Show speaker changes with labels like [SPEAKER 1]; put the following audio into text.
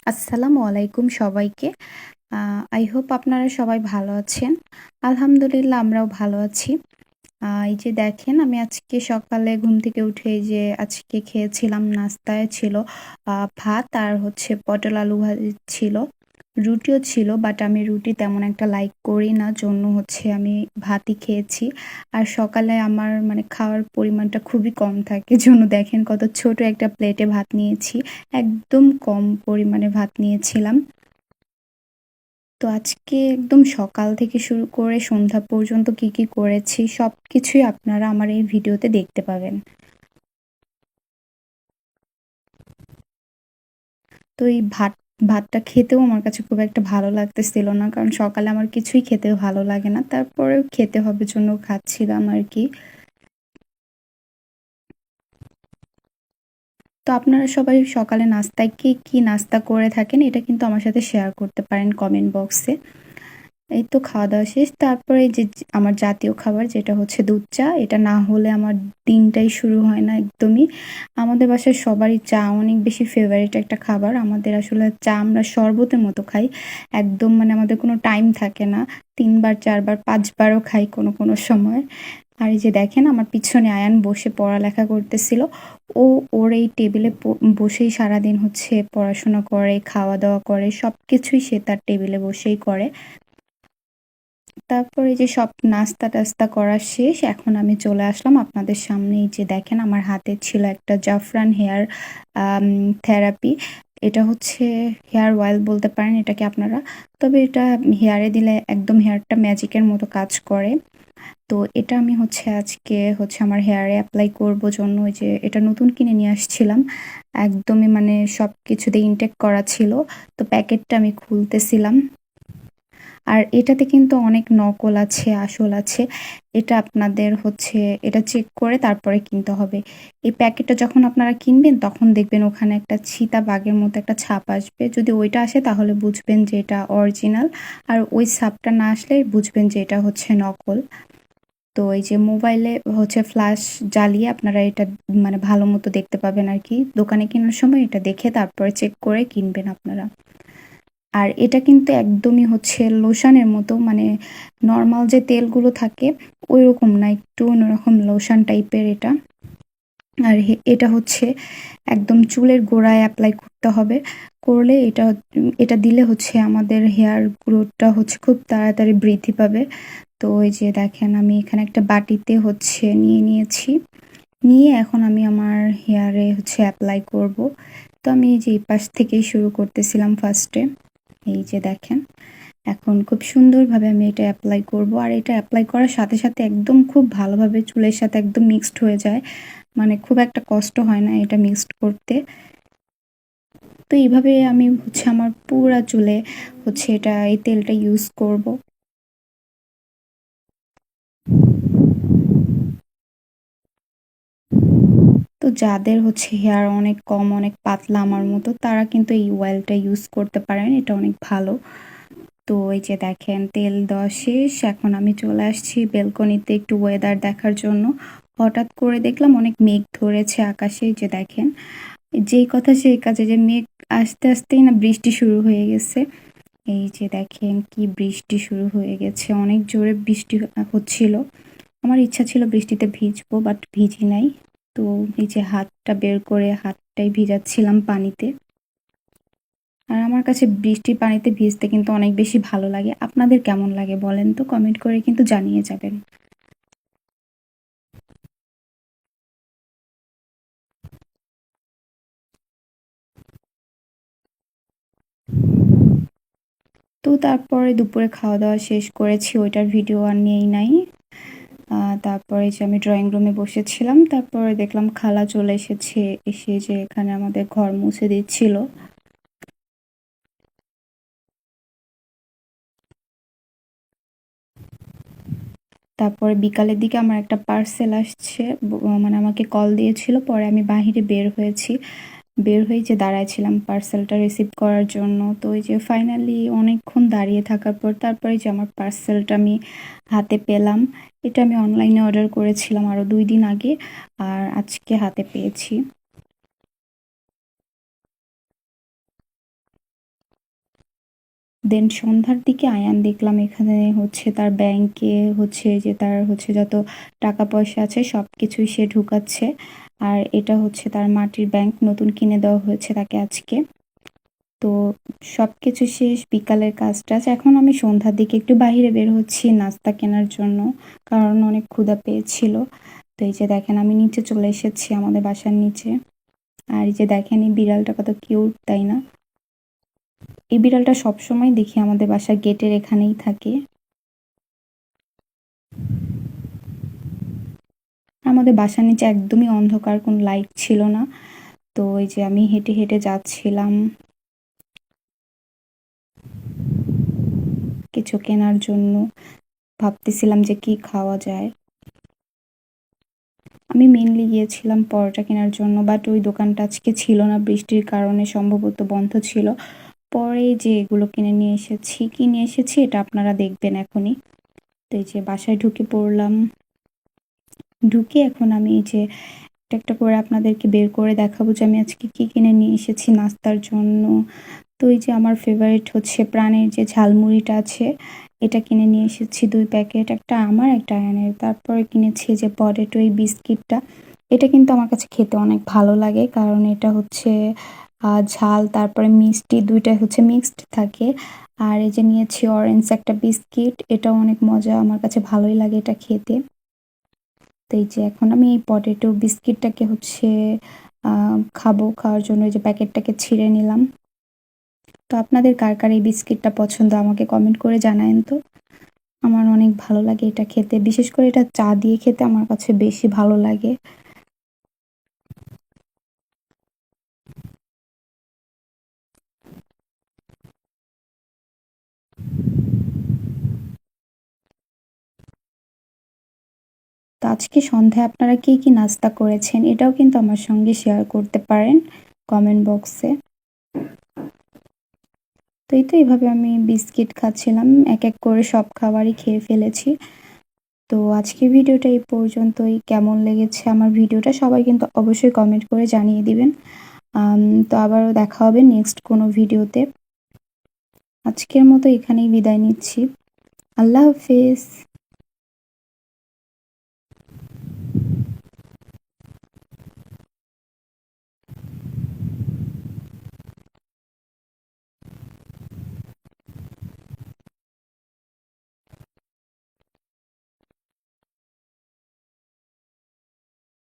[SPEAKER 1] আসসালামু আলাইকুম সবাইকে। আ I hope আপনারা সবাই ভালো আছেন। আলহামদুলিল্লাহ আমরাও ভালো আছি। এই যে দেখেন আমি আজকে সকালে ঘুম থেকে উঠে এই যে আজকে খেয়েছিলাম নাস্তায় ছিল ভাত আর হচ্ছে পটল আলু ভাজি ছিল। রুটিও ছিল বাট আমি রুটি তেমন একটা লাইক করি না জন্য হচ্ছে আমি ভাতই খেয়েছি। আর সকালে আমার মানে খাওয়ার পরিমাণটা খুবই কম থাকে জন্য দেখেন কত ছোট একটা প্লেটে ভাত নিয়েছি। একদম কম পরিমাণে ভাত নিয়েছিলাম। তো আজকে একদম সকাল থেকে শুরু করে সন্ধ্যা পর্যন্ত কি করেছি সবকিছুই আপনারা আমার এই ভিডিওতে দেখতে পাবেন। তো এই ভাতটা খেতেও আমার কাছে খুব একটা ভালো লাগতেছিল না। কারণ সকালে আমার কিছুই খেতে ভালো লাগে না। তারপরেও খেতে হবে জন্য খাচ্ছিলাম আরকি। তো আপনারা সবাই সকালে নাস্তায় কি নাস্তা করে থাকেন এটা কিন্তু আমার সাথে শেয়ার করতে পারেন কমেন্ট বক্সে। এই তো খাওয়া-দাওয়া শেষ। তারপরে যে আমার জাতীয় খাবার যেটা হচ্ছে দুধ চা। এটা না হলে আমার দিনটাই শুরু হয় না একদমই। আমাদের বাসায় সবারই চা অনেক বেশি ফেভারিট একটা খাবার। আমাদের আসলে চা আমরা শরবতের মতো খাই। একদম মানে আমাদের কোনো টাইম থাকে না। ৩ বার, ৪ বার, ৫ বারও খাই কোনো সময়। আর এই যে দেখেন আমার পিছনে আয়ান বসে পড়ালেখা করতেছিল। ও ওর এই টেবিলে বসেই সারাদিন হচ্ছে পড়াশোনা করে, খাওয়া-দাওয়া করে সবকিছুই সে তার টেবিলে বসেই করে। তারপর এই যে সব নাস্তা-টাস্তা করা শেষ। এখন আমি চলে আসলাম আপনাদের সামনে। এই যে দেখেন আমার হাতে ছিল একটা জাফরান হেয়ার আম থেরাপি। এটা হচ্ছে হেয়ার অয়েল বলতে পারেন এটাকে আপনারা। তবে এটা হেয়ারে দিলে একদম হেয়ারটা ম্যাজিকের মতো কাজ করে। তো এটা আমি হচ্ছে আজকে হচ্ছে আমার হেয়ারে এপ্লাই করব জন্য ওই যে এটা নতুন কিনে নিয়ে আসছিলাম। একদমই মানে সবকিছু দিয়ে ইনটেক করা ছিল। তো প্যাকেটটা আমি খুলতেছিলাম। আর এটাতে কিন্তু অনেক নকল আছে, আসল আছে। এটা আপনাদের হচ্ছে এটা চেক করে তারপরে কিনতে হবে। এই প্যাকেটটা যখন আপনারা কিনবেন তখন দেখবেন ওখানে একটা চিতাবাঘের মতো একটা ছাপ আসবে। যদি ওইটা আসে তাহলে বুঝবেন যে এটা অরিজিনাল। আর ওই ছাপটা না আসলে বুঝবেন যে এটা হচ্ছে নকল। তো এই যে মোবাইলে হচ্ছে ফ্ল্যাশ জ্বালিয়ে আপনারা এটা মানে ভালো মতো দেখতে পাবেন আরকি। দোকানে কেনার সময় এটা দেখে তারপরে চেক করে কিনবেন আপনারা। আর এটা কিন্তু একদমই হচ্ছে লোশনের মতো মানে নরমাল যে তেলগুলো থাকে ওইরকম না, একটু অন্যরকম লোশন টাইপের এটা। আর এটা হচ্ছে একদম চুলের গোড়ায় এপ্লাই করতে হবে। করলে এটা দিলে হচ্ছে আমাদের হেয়ার গ্রোথটা হচ্ছে খুব তাড়াতাড়ি বৃদ্ধি পাবে। তো এই যে দেখেন আমি এখানে একটা বাটিতে হচ্ছে নিয়ে নিয়েছি। নিয়ে এখন আমি আমার হেয়ারে হচ্ছে এপ্লাই করব। তো আমি এই যে এই পাশ থেকেই শুরু করতেছিলাম ফার্স্টে। এই যে দেখেন। এখন খুব সুন্দরভাবে আমি এটা এপ্লাই করব। আর এটা এপ্লাই করার সাথে একদম খুব ভালোভাবে চুলের সাথে একদম মিক্সড হয়ে যায়। মানে খুব একটা কষ্ট হয় না এটা মিক্সড করতে। তো এইভাবে আমি হচ্ছে আমার পুরা চুলে হচ্ছে এই তেলটা ইউজ করব। তো যাদের হচ্ছে হেয়ার অনেক কম, অনেক পাতলা আমার মতো তারা কিন্তু এই অয়েলটা ইউজ করতে পারেন। এটা অনেক ভালো। তো এই যে দেখেন তেল দেওয়া শেষ। এখন আমি চলে আসছি বেলকনিতে একটু ওয়েদার দেখার জন্য। হঠাৎ করে দেখলাম অনেক মেঘ ধরেছে আকাশে। এই যে দেখেন যেই কথা সেই কাজে যে মেঘ আসতেই না বৃষ্টি শুরু হয়ে গেছে। এই যে দেখেন কি বৃষ্টি শুরু হয়ে গেছে। অনেক জোরে বৃষ্টি হচ্ছিল। আমার ইচ্ছা ছিল বৃষ্টিতে ভিজবো বাট ভিজি নাই। তো এই যে হাতটা বের করে হাতটাই ভিজাচ্ছিলাম পানিতে। আর আমার কাছে বৃষ্টির পানিতে ভিজতে কিন্তু অনেক বেশি ভালো লাগে। আপনাদের কেমন লাগে বলেন তো? কমেন্ট করে কিন্তু জানিয়ে যাবেন। তো তারপরে দুপুরে খাওয়া-দাওয়া শেষ করেছি। ওইটার ভিডিও আর নেই নাই। তারপরে যে আমি ড্রয়িং রুমে বসেছিলাম। তারপরে দেখলাম খালা চলে এসেছে। এসে যে এখানে আমাদের ঘর মুছে দিচ্ছিল। তারপরে বিকালের দিকে আমার একটা পার্সেল আসছে। মানে আমাকে কল দিয়েছিল। পরে আমি বাহিরে বের হয়েছি। বের হয়ে যে দাঁড়ায় ছিলাম পার্সেলটা রিসিভ করার জন্য। তো ওই যে ফাইনালি অনেকক্ষণ দাঁড়িয়ে থাকার পর তারপরে যে আমার পার্সেলটা আমি হাতে পেলাম। এটা আমি অনলাইনে অর্ডার করেছিলাম আরও ২ দিন আগে। আর আজকে হাতে পেয়েছি। দেন সন্ধ্যার দিকে আয়ান দেখলাম এখানে হচ্ছে তার ব্যাংকে হচ্ছে যে তার হচ্ছে যত টাকা পয়সা আছে সব কিছুই সে ঢুকাচ্ছে। আর এটা হচ্ছে তার মাটির ব্যাংক, নতুন কিনে দেওয়া হয়েছে তাকে আজকে। তো সবকিছু শেষ, বিকালের কাজ টাজ। এখন আমি সন্ধ্যার দিকে একটু বাহিরে বের হচ্ছি নাস্তা কেনার জন্য, কারণ অনেক ক্ষুধা পেয়েছিল। তো এই যে দেখেন আমি নিচে চলে এসেছি, আমাদের বাসার নিচে। আর এই যে দেখেন এই বিড়ালটা কত কিউট, তাই না? এই বিড়ালটা সবসময় দেখি আমাদের বাসার গেটের এখানেই থাকে। আমাদের বাসার নিচে একদমই অন্ধকার, কোনো লাইট ছিল না। তো এই যে আমি হেঁটে হেঁটে যাচ্ছিলাম কিছু কেনার জন্য, ভাবতেছিলাম যে কি খাওয়া যায়। আমি মেইনলি গিয়েছিলাম পরোটা কেনার জন্য, বাট ওই দোকানটা আজকে ছিল না, বৃষ্টির কারণে সম্ভবত বন্ধ ছিল। পরে যে এগুলো কিনে নিয়ে এসেছি, কি নিয়ে এসেছি এটা আপনারা দেখবেন এখনই। তো এই যে বাসায় ঢুকে পড়লাম। ঢুকে এখন আমি এই যে একটা একটা করে আপনাদেরকে বের করে দেখাবো যে আমি আজকে কি কিনে নিয়ে এসেছি নাস্তার জন্য। তো এই যে আমার ফেভারিট হচ্ছে প্রাণের যে ঝালমুড়িটা আছে, এটা কিনে নিয়ে এসেছি ২ প্যাকেট, একটা আমার একটা আয়ানের। তারপরে কিনেছি যে পটেটো এই বিস্কিটটা। এটা কিন্তু আমার কাছে খেতে অনেক ভালো লাগে, কারণ এটা হচ্ছে ঝাল তারপরে মিষ্টি ২ টাই হচ্ছে মিক্সড থাকে। আর এই যে নিয়েছি অরেঞ্জ একটা বিস্কিট, এটাও অনেক মজা, আমার কাছে ভালোই লাগে এটা খেতে। তো এই যে এখন আমি এই পটেটো বিস্কিটটাকে হচ্ছে খাবো, খাওয়ার জন্য এই যে প্যাকেটটাকে ছিঁড়ে নিলাম। তো আপনাদের কার কার এই বিস্কিটটা পছন্দ আমাকে কমেন্ট করে জানায়েন তো। আমার অনেক ভালো লাগে এটা খেতে, বিশেষ করে এটা চা দিয়ে খেতে আমার কাছে বেশি ভালো লাগে। তো আজকে সন্ধ্যায় আপনারা কি কি নাস্তা করেছেন এটাও কিন্তু আমার সঙ্গে শেয়ার করতে পারেন কমেন্ট বক্সে। তো এই তো এইভাবে আমি বিস্কিট খাচ্ছিলাম, এক এক করে সব খাবারই খেয়ে ফেলেছি। তো আজকের ভিডিওটা এই পর্যন্তই। কেমন লেগেছে আমার ভিডিওটা সবাই কিন্তু অবশ্যই কমেন্ট করে জানিয়ে দিবেন। তো আবারও দেখা হবে নেক্সট কোনো ভিডিওতে। আজকের মতো এখানেই বিদায় নিচ্ছি। আল্লাহ হাফেজ।